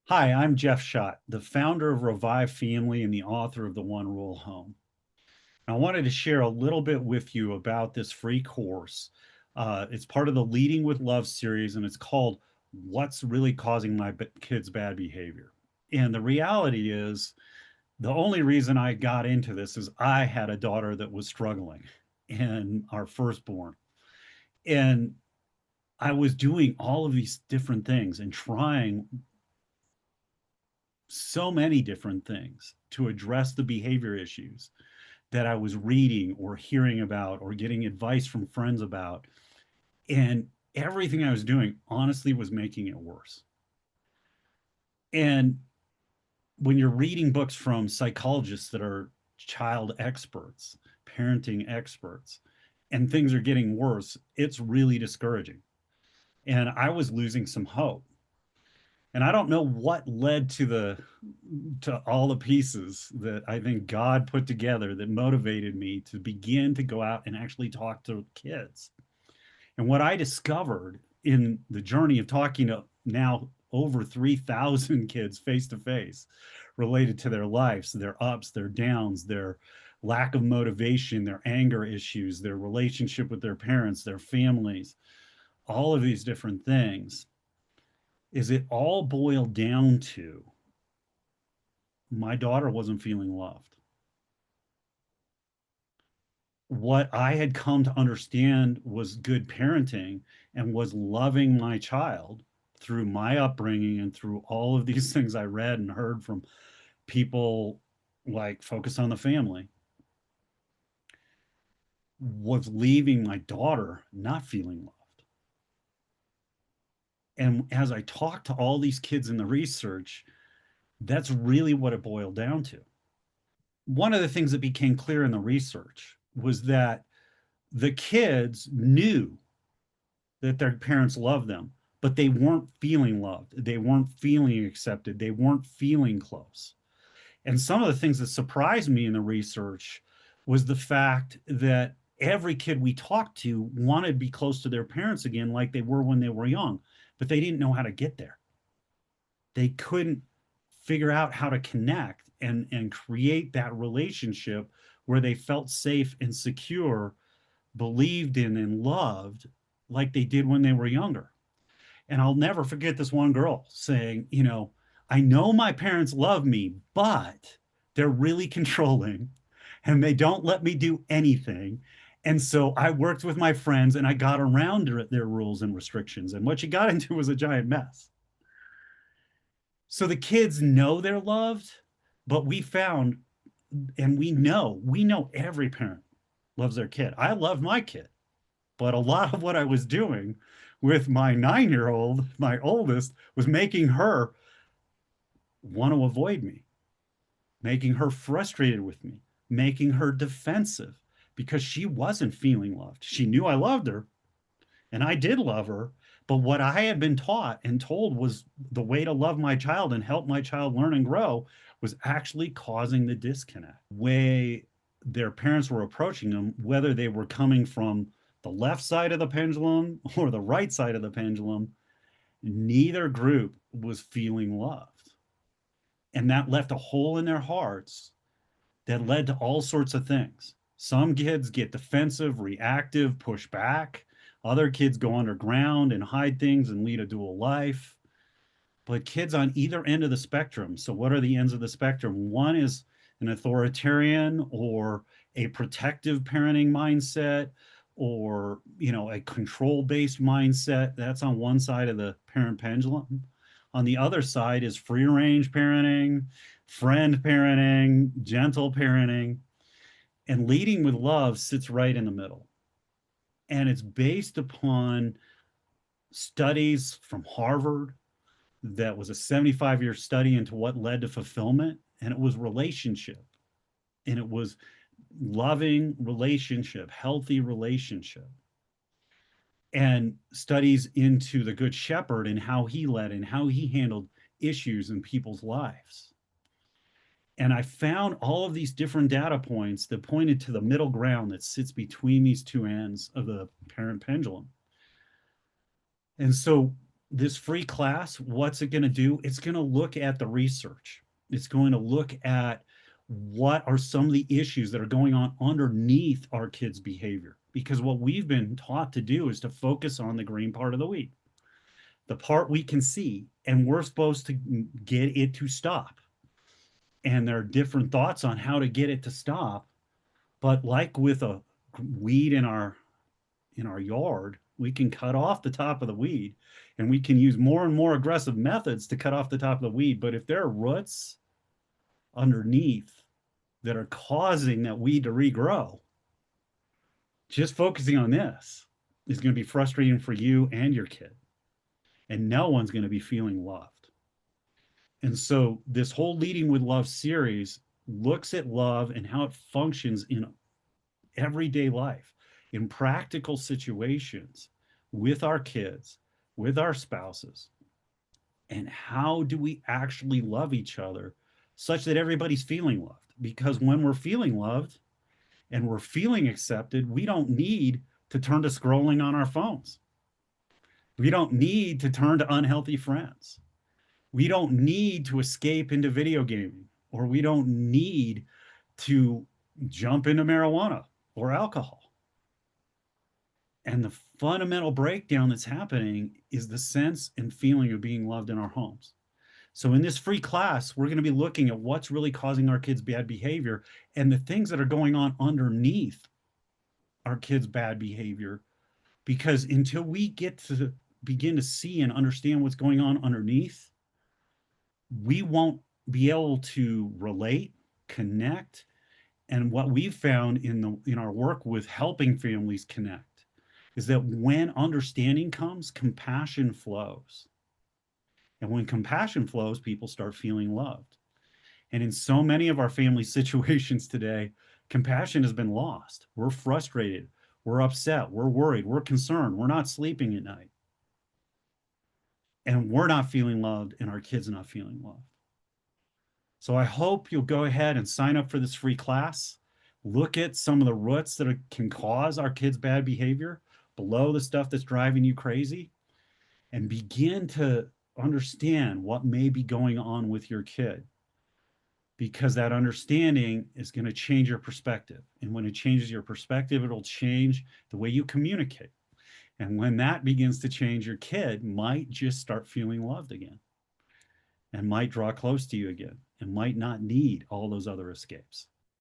Hi, I'm Jeff Schott, the founder of Revive Family and the author of The One Rule Home. And I wanted to share a little bit with you about this free course. It's part of the Leading with Love series, and it's called What's Really Causing My Kids' Bad Behavior. And the reality is, the only reason I got into this is I had a daughter that was struggling, and our firstborn. And I was doing all of these different things and trying so many different things to address the behavior issues that I was reading or hearing about or getting advice from friends about. And everything I was doing honestly was making it worse. And when you're reading books from psychologists that are child experts, parenting experts, and things are getting worse, it's really discouraging. And I was losing some hope. And I don't know what led to all the pieces that I think God put together that motivated me to begin to go out and actually talk to kids. And what I discovered in the journey of talking to now over 3,000 kids face to face related to their lives, their ups, their downs, their lack of motivation, their anger issues, their relationship with their parents, their families, all of these different things, is it all boiled down to my daughter wasn't feeling loved. What I had come to understand was good parenting and was loving my child through my upbringing and through all of these things I read and heard from people like Focus on the Family was leaving my daughter not feeling loved. And as I talked to all these kids in the research, that's really what it boiled down to. One of the things that became clear in the research was that the kids knew that their parents loved them, but they weren't feeling loved. They weren't feeling accepted. They weren't feeling close. And some of the things that surprised me in the research was the fact that every kid we talked to wanted to be close to their parents again, like they were when they were young, but they didn't know how to get there. They couldn't figure out how to connect and create that relationship where they felt safe and secure, believed in and loved like they did when they were younger. And I'll never forget this one girl saying, I know my parents love me, but they're really controlling and they don't let me do anything. And so I worked with my friends and I got around their rules and restrictions. And what she got into was a giant mess. So the kids know they're loved, but we found and we know every parent loves their kid. I love my kid, but a lot of what I was doing with my 9-year old, my oldest, was making her want to avoid me, making her frustrated with me, making her defensive because she wasn't feeling loved. She knew I loved her and I did love her. But what I had been taught and told was the way to love my child and help my child learn and grow was actually causing the disconnect. Way their parents were approaching them, whether they were coming from the left side of the pendulum or the right side of the pendulum, neither group was feeling loved. And that left a hole in their hearts that led to all sorts of things. Some kids get defensive, reactive, push back. Other kids go underground and hide things and lead a dual life. But kids on either end of the spectrum. So, what are the ends of the spectrum? One is an authoritarian or a protective parenting mindset or a control-based mindset. That's on one side of the parent pendulum. On the other side is free range parenting, friend parenting, gentle parenting, and leading with love sits right in the middle. And it's based upon studies from Harvard that was a 75-year study into what led to fulfillment. And it was relationship. And it was loving relationship, healthy relationship. And studies into the Good Shepherd and how he led and how he handled issues in people's lives. And I found all of these different data points that pointed to the middle ground that sits between these two ends of the parent pendulum. And so this free class, what's it going to do? It's going to look at the research. It's going to look at what are some of the issues that are going on underneath our kids' behavior. Because what we've been taught to do is to focus on the green part of the weed, the part we can see, and we're supposed to get it to stop. And there are different thoughts on how to get it to stop. But like with a weed in our yard, we can cut off the top of the weed, and we can use more and more aggressive methods to cut off the top of the weed. But if there are roots underneath that are causing that weed to regrow, just focusing on this is going to be frustrating for you and your kid. And no one's going to be feeling loved. And so this whole Leading with Love series looks at love and how it functions in everyday life, in practical situations with our kids, with our spouses. And how do we actually love each other such that everybody's feeling loved? Because when we're feeling loved and we're feeling accepted, we don't need to turn to scrolling on our phones. We don't need to turn to unhealthy friends. We don't need to escape into video gaming, or we don't need to jump into marijuana or alcohol. And the fundamental breakdown that's happening is the sense and feeling of being loved in our homes. So in this free class, we're going to be looking at what's really causing our kids' bad behavior and the things that are going on underneath our kids' bad behavior. Because until we get to begin to see and understand what's going on underneath, we won't be able to relate, connect. And what we've found in our work with helping families connect is that when understanding comes, compassion flows. And when compassion flows, people start feeling loved. And in so many of our family situations today, compassion has been lost. We're frustrated, we're upset, we're worried, we're concerned, we're not sleeping at night. And we're not feeling loved, and our kids are not feeling loved. So I hope you'll go ahead and sign up for this free class. Look at some of the roots that can cause our kids' bad behavior below the stuff that's driving you crazy, and begin to understand what may be going on with your kid, because that understanding is going to change your perspective. And when it changes your perspective, it'll change the way you communicate. And when that begins to change, your kid might just start feeling loved again and might draw close to you again and might not need all those other escapes.